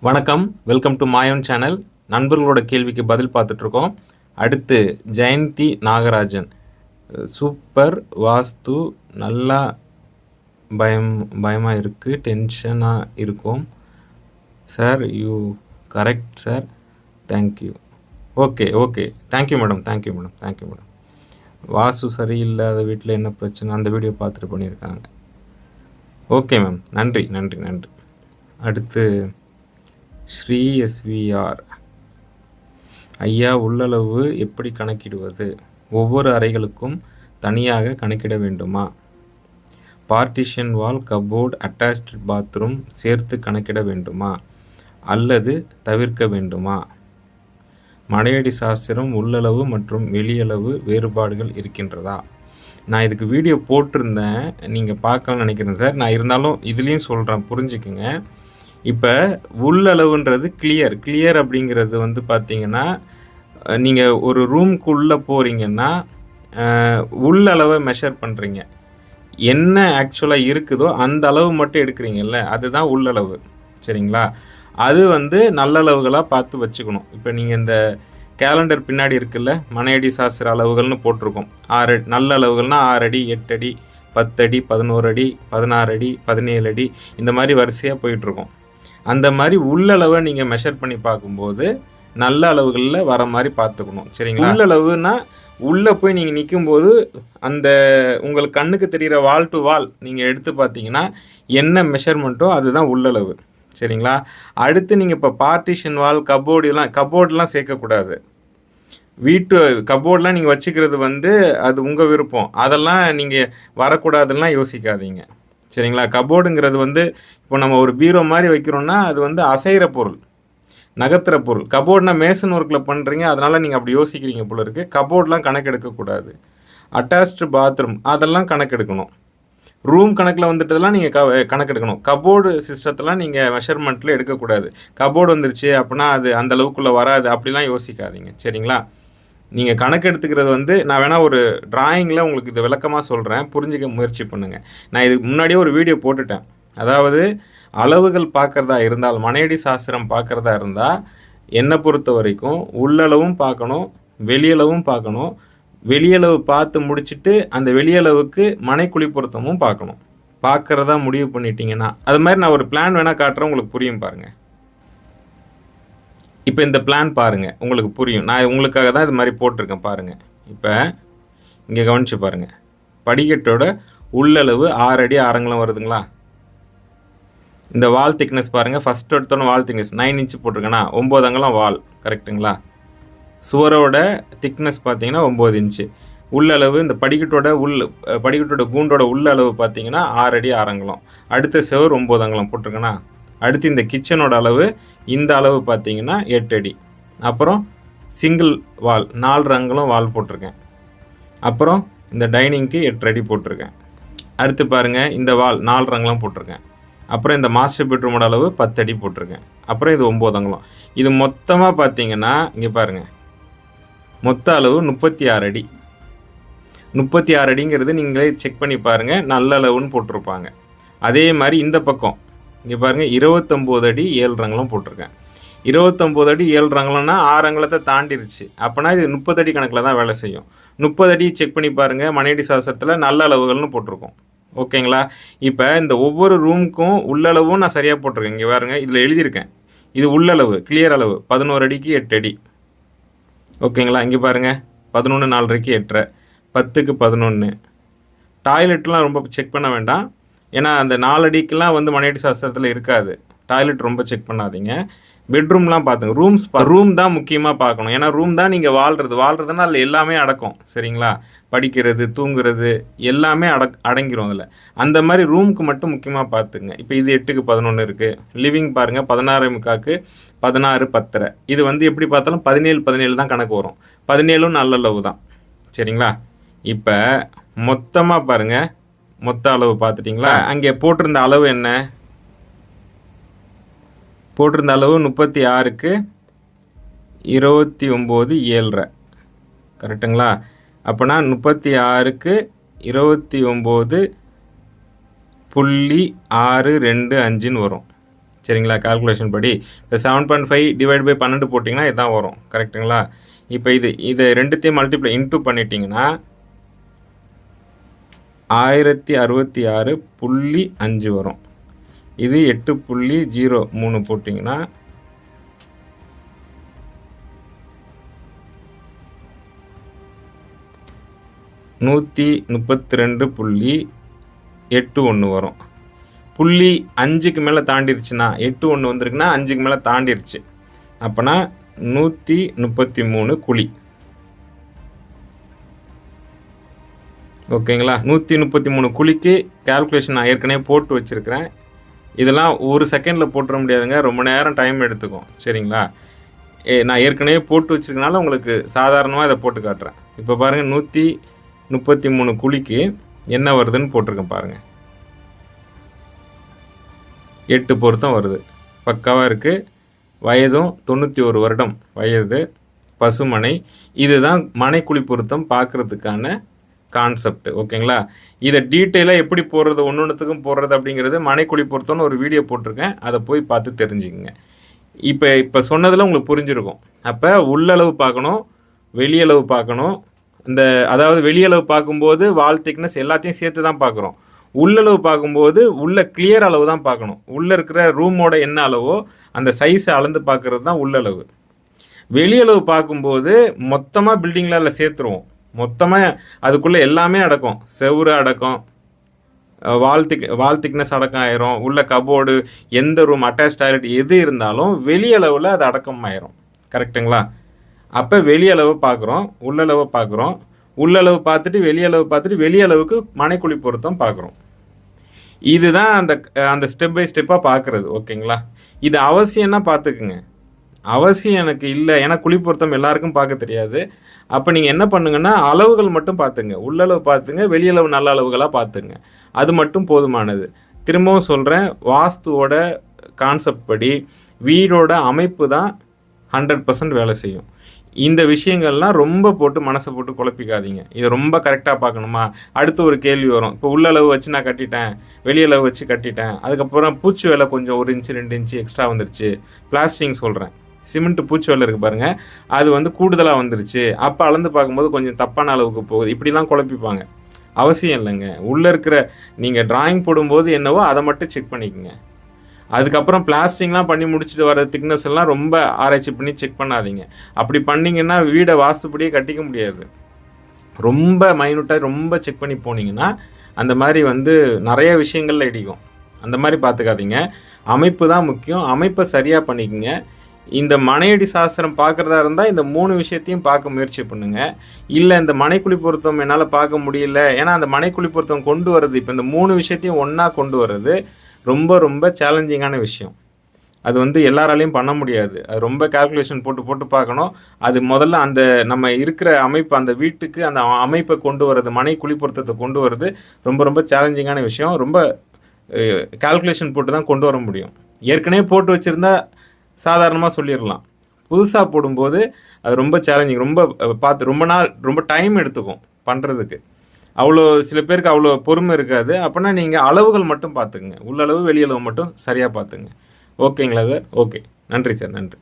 வணக்கம், welcome to Mayon channel. நண்பர்களோட கேள்விக்கு பதில் பார்த்துட்ருக்கோம். அடுத்து ஜெயந்தி நாகராஜன், சூப்பர் வாஸ்து, நல்லா பயமாக இருக்குது, டென்ஷனாக இருக்கும் sir. You correct sir, thank you. Okay thank you madam. Vastu சரியில்லாத வீட்டில் என்ன பிரச்சனை, அந்த வீடியோ பார்த்துட்டு பண்ணியிருக்காங்க. ஓகே மேம், நன்றி. அடுத்து ஸ்ரீ எஸ்விஆர் ஐயா, உள்ளளவு எப்படி கணக்கிடுவது? ஒவ்வொரு அறைகளுக்கும் தனியாக கணக்கிட வேண்டுமா? Partition wall, cupboard, attached bathroom சேர்த்து கணக்கிட வேண்டுமா அல்லது தவிர்க்க வேண்டுமா? மனையடி சாஸ்திரம் உள்ளளவு மற்றும் வெளியளவு வேறுபாடுகள் இருக்கின்றதா? நான் இதுக்கு வீடியோ போட்டிருந்தேன், நீங்கள் பார்க்கணும்னு நினைக்கிறேன் சார். நான் இருந்தாலும் இதுலேயும் சொல்கிறேன், புரிஞ்சுக்குங்க. இப்போ உள்ளளவுன்றது கிளியர் அப்படிங்கிறது வந்து பார்த்திங்கன்னா, நீங்கள் ஒரு ரூம்குள்ளே போகிறீங்கன்னா உள்ளளவை மெஷர் பண்ணுறீங்க. என்ன ஆக்சுவலாக இருக்குதோ அந்த அளவு மட்டும் எடுக்கிறீங்கல்ல, அதுதான் உள்ளளவு. சரிங்களா? அது வந்து நல்லளவுகளாக பார்த்து வச்சுக்கணும். இப்போ நீங்கள் இந்த கேலண்டர் பின்னாடி இருக்குல்ல, மனையடி சாஸ்திர அளவுகள்னு போட்டிருக்கோம். 6 நல்ல அளவுகள்னால் 6 அடி, 8 அடி, 10 அடி, 11 அடி, 16 அடி, 17 அடி, இந்த மாதிரி வரிசையாக போயிட்டுருக்கோம். அந்த மாதிரி உள்ளளவை நீங்கள் மெஷர் பண்ணி பார்க்கும்போது நல்ல அளவுகளில் வர மாதிரி பார்த்துக்கணும். சரிங்களா? உள்ளளவுனா உள்ளே போய் நீங்கள் நிற்கும்போது அந்த உங்களுக்கு கண்ணுக்கு தெரிகிற வால் டு வால் நீங்கள் எடுத்து பார்த்தீங்கன்னா என்ன மெஷர்மெண்ட்டோ அதுதான் உள்ளளவு. சரிங்களா? அடுத்து நீங்கள் இப்போ பார்ட்டிஷன் வால், கபோர்டெலாம் சேர்க்கக்கூடாது. வீட்டு கபோர்டெலாம் நீங்கள் வச்சுக்கிறது வந்து அது உங்கள் விருப்பம். அதெல்லாம் நீங்கள் வரக்கூடாதுலாம் யோசிக்காதீங்க. சரிங்களா? கபோர்டுங்கிறது வந்து இப்போ நம்ம ஒரு பீரோ மாதிரி வைக்கிறோன்னா அது வந்து அசைகிற பொருள், நகர்த்துற பொருள். கபோர்ட்னா மேசன் ஒர்க்கில் பண்ணுறீங்க, அதனால் நீங்கள் அப்படி யோசிக்கிறீங்க போல இருக்குது. கபோர்ட்லாம் கணக்கெடுக்கக்கூடாது. அட்டாச்டு பாத்ரூம் அதெல்லாம் கணக்கெடுக்கணும். ரூம் கணக்கில் வந்துட்டதெல்லாம் நீங்கள் கணக்கெடுக்கணும். கபோர்டு சிஸ்டத்தெல்லாம் நீங்கள் மெஷர்மெண்ட்டில் எடுக்கக்கூடாது. கபோர்டு வந்துருச்சு அப்படின்னா அது அந்த அளவுக்குள்ளே வராது, அப்படிலாம் யோசிக்காதீங்க. சரிங்களா? நீங்கள் கணக்கு எடுத்துக்கிறது வந்து நான் வேணால் ஒரு டிராயிங்கில் உங்களுக்கு இது விளக்கமாக சொல்கிறேன், புரிஞ்சிக்க முயற்சி பண்ணுங்கள். நான் இதுக்கு முன்னாடியே ஒரு வீடியோ போட்டுட்டேன். அதாவது அளவுகள் பார்க்குறதா இருந்தால், மனையடி சாஸ்திரம் பார்க்குறதா இருந்தால் என்னை பொறுத்த வரைக்கும் உள்ளளவும் பார்க்கணும், வெளியளவும் பார்க்கணும். வெளியளவு பார்த்து முடிச்சுட்டு அந்த வெளியளவுக்கு மனைக்குழி பொருத்தமும் பார்க்கணும். பார்க்குறதா முடிவு பண்ணிட்டீங்கன்னா அது மாதிரி நான் ஒரு பிளான் வேணால் காட்டுறேன், உங்களுக்கு புரியும் பாருங்கள். இப்போ இந்த பிளான் பாருங்கள், உங்களுக்கு புரியும். நான் உங்களுக்காக தான் இது மாதிரி போட்டிருக்கேன் பாருங்கள். இப்போ இங்கே கவனித்து பாருங்கள். படிக்கட்டோட உள்ளளவு 6 அடி 6 அங்குலம் வருதுங்களா? இந்த வால் திக்னஸ் பாருங்கள். ஃபஸ்ட் எடுத்தோன்னே வால் திக்னஸ் 9 இன்ச்சு போட்டிருக்கேன்னா 9 அங்குலம் வால், கரெக்டுங்களா? சுவரோட திக்னஸ் பார்த்தீங்கன்னா 9 இன்ச்சு. உள்ளளவு இந்த படிக்கட்டோட கூண்டோட உள்ளளவு பார்த்தீங்கன்னா 6 அடி 6 அங்குலம். அடுத்த செவர் 9 அங்குலம் போட்டிருக்கேன்னா, அடுத்து இந்த கிச்சனோட அளவு இந்த அளவு பார்த்தீங்கன்னா 8 அடி. அப்புறம் சிங்கிள் வால் 4 அங்குலம் வால் போட்டிருக்கேன். அப்புறம் இந்த டைனிங்க்கு 8 அடி போட்டிருக்கேன். அடுத்து பாருங்கள், இந்த வால் 4 அங்குலம் போட்டிருக்கேன். அப்புறம் இந்த மாஸ்டர் பெட்ரூமோட அளவு 10 அடி போட்டிருக்கேன். அப்புறம் இது 9 அங்குலம். இது மொத்தமாக பார்த்தீங்கன்னா இங்கே பாருங்கள், மொத்த அளவு 36 அடி. 36 அடிங்கிறது நீங்களே செக் பண்ணி பாருங்கள், நல்ல அளவுன்னு போட்டிருப்பாங்க. அதே மாதிரி இந்த பக்கம் இங்கே பாருங்கள், 29 அடி 7 அங்குலம் போட்டிருக்கேன். 29 அடி 7 அங்குலம்னா 6 அங்குலத்தை தாண்டிருச்சு. அப்போனா இது 30 அடி கணக்கில் தான் வேலை செய்யும். 30 அடி செக் பண்ணி பாருங்கள், மனையடி சாஸ்திரத்தில் நல்ல அளவுகள்னு போட்டிருக்கோம். ஓகேங்களா? இப்போ இந்த ஒவ்வொரு ரூமுக்கும் உள்ளளவும் நான் சரியாக போட்டிருக்கேன். இங்கே பாருங்கள், இதில் எழுதியிருக்கேன். இது உள்ளளவு கிளியர் அளவு 11 அடிக்கு 8 அடி. ஓகேங்களா? இங்கே பாருங்கள், 11 4:30 8:30, 10க்கு 11. டாய்லெட்லாம் ரொம்ப செக் பண்ண வேண்டாம், ஏன்னா அந்த 4 அடிக்கெலாம் வந்து மனையடி சாஸ்திரத்தில் இருக்காது. டாய்லெட் ரொம்ப செக் பண்ணாதீங்க. பெட்ரூம்லாம் பார்த்துங்க. ரூம் தான் முக்கியமாக பார்க்கணும். ஏன்னா ரூம் தான் நீங்கள் வாழ்கிறதுனா அதில் எல்லாமே அடக்கும். சரிங்களா? படிக்கிறது, தூங்குறது எல்லாமே அடங்கிரும் அதில். அந்த மாதிரி ரூமுக்கு மட்டும் முக்கியமாக பார்த்துங்க. இப்போ இது 8க்கு 11 இருக்குது. லிவிங் பாருங்கள், 16:45க்கு 16 10:30. இது வந்து எப்படி பார்த்தாலும் 17 தான் கணக்கு வரும். 17ம் நல்ல அளவு தான். சரிங்களா? இப்போ மொத்தமாக பாருங்கள், மொத்த அளவு பார்த்துட்டிங்களா? அங்கே போட்டிருந்த அளவு என்ன? போட்டிருந்த அளவு 36க்கு 29 7:30, கரெக்டுங்களா? அப்போனா 36க்கு 29.625 வரும். சரிங்களா? கால்குலேஷன் படி இப்போ 7.5 டிவைட் பை 12 போட்டிங்கன்னா இதுதான் வரும். கரெக்ட்டுங்களா? இப்போ இதை ரெண்டுத்தையும் மல்டிப்ளை இன்டூ பண்ணிட்டீங்கன்னா 1066.5 வரும். இது 8.03 போட்டிங்கன்னா 132.81 வரும். புள்ளி 5க்கு மேலே தாண்டிருச்சுன்னா 81 வந்திருக்குன்னா 5க்கு மேலே தாண்டிருச்சு. அப்போனா 133 குழி. ஓகேங்களா? 133 குழிக்கு கால்குலேஷன் நான் ஏற்கனவே போட்டு வச்சுருக்கிறேன். இதெல்லாம் ஒரு செகண்டில் போட்டுற முடியாதுங்க, ரொம்ப நேரம் டைம் எடுத்துக்கும். சரிங்களா? நான் ஏற்கனவே போட்டு வச்சுருக்கனால உங்களுக்கு சாதாரணமாக இதை போட்டு காட்டுறேன். இப்போ பாருங்கள், 133 குழிக்கு என்ன வருதுன்னு போட்டிருக்கேன் பாருங்கள். 8 பொருத்தம் வருது. பக்காவாக இருக்குது. வயதும் 91 வருடம் வயது, பசுமனை. இதுதான் மனைக்குழி பொருத்தம் பார்க்குறதுக்கான கான்செப்ட். ஓகேங்களா? இதை டீட்டெயிலாக எப்படி போடுறது, ஒன்றுத்துக்கும் போடுறது அப்படிங்கிறது மனைக்குழி பொருத்தம்னு ஒரு வீடியோ போட்டிருக்கேன், அதை போய் பார்த்து தெரிஞ்சுக்கங்க. இப்போ சொன்னதில் உங்களுக்கு புரிஞ்சிருக்கும். அப்போ உள்ளளவு பார்க்கணும், வெளியளவு பார்க்கணும். அதாவது வெளியளவு பார்க்கும்போது வால் திக்னஸ் எல்லாத்தையும் சேர்த்து தான் பார்க்குறோம். உள்ளளவு பார்க்கும்போது உள்ள கிளியர் அளவு தான் பார்க்கணும். உள்ளே இருக்கிற ரூமோட என்ன அளவோ அந்த சைஸை அளந்து பார்க்குறது தான் உள்ளளவு. வெளியளவு பார்க்கும்போது மொத்தமாக பில்டிங்கில் அதில் சேர்த்துருவோம். மொத்தமாக அதுக்குள்ளே எல்லாமே அடக்கும். செவுறு அடக்கம், வால் திக்னஸ் அடக்கம் ஆயிரும். உள்ள கபோர்டு, எந்த ரூம், அட்டாச் டாய்லெட் எது இருந்தாலும் வெளியளவில் அது அடக்கம் ஆயிரும். கரெக்டுங்களா? அப்போ வெளியளவு பார்க்குறோம், உள்ளளவு பார்க்குறோம். உள்ளளவு பார்த்துட்டு வெளியளவுக்கு மனைக்குழி பொருத்தம் பார்க்குறோம். இதுதான் அந்த ஸ்டெப் பை ஸ்டெப்பாக பார்க்குறது. ஓகேங்களா? இது அவசியம்னா பார்த்துக்குங்க. அவசியம் எனக்கு இல்லை, ஏன்னா குழி பொருத்தம் எல்லாருக்கும் பார்க்க தெரியாது. அப்போ நீங்கள் என்ன பண்ணுங்கன்னா அளவுகள் மட்டும் பார்த்துங்க. உள்ளளவு பார்த்துங்க, வெளியளவு நல்ல அளவுகளாக பார்த்துங்க. அது மட்டும் போதுமானது. திரும்பவும் சொல்கிறேன், வாஸ்துவோட கான்செப்ட் படி வீடோட அமைப்பு தான் 100% வேலை செய்யும். இந்த விஷயங்கள்லாம் ரொம்ப போட்டு மனசை போட்டு குழப்பிக்காதீங்க. இதை ரொம்ப கரெக்டாக பார்க்கணுமா? அடுத்து ஒரு கேள்வி வரும். இப்போ உள்ளளவு வச்சு நான் கட்டிட்டேன், வெளியளவு வச்சு கட்டிட்டேன், அதுக்கப்புறம் பூச்சி வேலை கொஞ்சம் 1 இன்ச்சு 2 இன்ச்சு எக்ஸ்ட்ரா வந்துருச்சு. பிளாஸ்டிங் சொல்கிறேன், சிமெண்ட் பூச்சி வேலை இருக்குது பாருங்கள், அது கூடுதலாக வந்துருச்சு. அப்போ அளந்து பார்க்கும்போது கொஞ்சம் தப்பான அளவுக்கு போகுது. இப்படிலாம் குழப்பிப்பாங்க. அவசியம் இல்லைங்க. உள்ளே இருக்கிற நீங்கள் டிராயிங் போடும்போது என்னவோ அதை மட்டும் செக் பண்ணிக்கோங்க. அதுக்கப்புறம் பிளாஸ்டிங்லாம் பண்ணி முடிச்சுட்டு வர திக்னஸ் எல்லாம் ரொம்ப ஆராய்ச்சி பண்ணி செக் பண்ணாதீங்க. அப்படி பண்ணிங்கன்னா வீடை வாஸ்துப்படியே கட்டிக்க முடியாது. ரொம்ப மைனூட்டாக ரொம்ப செக் பண்ணி போனீங்கன்னா அந்த மாதிரி நிறைய விஷயங்கள்ல இடிக்கும். அந்த மாதிரி பார்த்துக்காதீங்க. அமைப்பு தான் முக்கியம். அமைப்பை சரியாக பண்ணிக்கோங்க. இந்த மனையடி சாஸ்திரம் பார்க்குறதா இருந்தால் இந்த 3 விஷயத்தையும் பார்க்க முயற்சி பண்ணுங்கள். இல்லை இந்த மனைக்குழி பொருத்தம் என்னால் பார்க்க முடியல, ஏன்னா அந்த மனைக்குழி பொருத்தம் கொண்டு வர்றது, இப்போ இந்த 3 விஷயத்தையும் ஒன்றா கொண்டு வர்றது ரொம்ப ரொம்ப சேலஞ்சிங்கான விஷயம். அது எல்லாராலையும் பண்ண முடியாது. அது ரொம்ப கால்குலேஷன் போட்டு பார்க்கணும். அது முதல்ல நம்ம இருக்கிற அமைப்பு, அந்த வீட்டுக்கு அந்த அமைப்பை கொண்டு வர்றது, மனை குழி பொருத்தத்தை கொண்டு வர்றது ரொம்ப ரொம்ப சேலஞ்சிங்கான விஷயம். ரொம்ப கால்குலேஷன் போட்டு தான் கொண்டு வர முடியும். ஏற்கனவே போட்டு வச்சுருந்தா சாதாரணமாக சொல்லிடலாம். புதுசாக போடும்போது அது ரொம்ப சேலஞ்சிங். ரொம்ப டைம் எடுத்துக்கும் பண்ணுறதுக்கு. சில பேருக்கு அவ்வளோ பொறுமை இருக்காது. அப்போனா நீங்கள் அளவுகள் மட்டும் பார்த்துக்குங்க. உள்ளளவு வெளியளவு மட்டும் சரியாக பார்த்துங்க. ஓகேங்களா சார்? ஓகே, நன்றி சார், நன்றி.